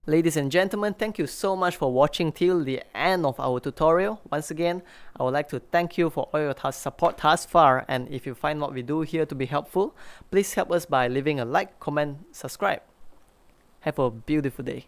Ladies and gentlemen, thank you so much for watching till the end of our tutorial. Once again, I would like to thank you for all your support thus far, and if you find what we do here to be helpful, please help us by leaving a like, comment, subscribe. Have a beautiful day.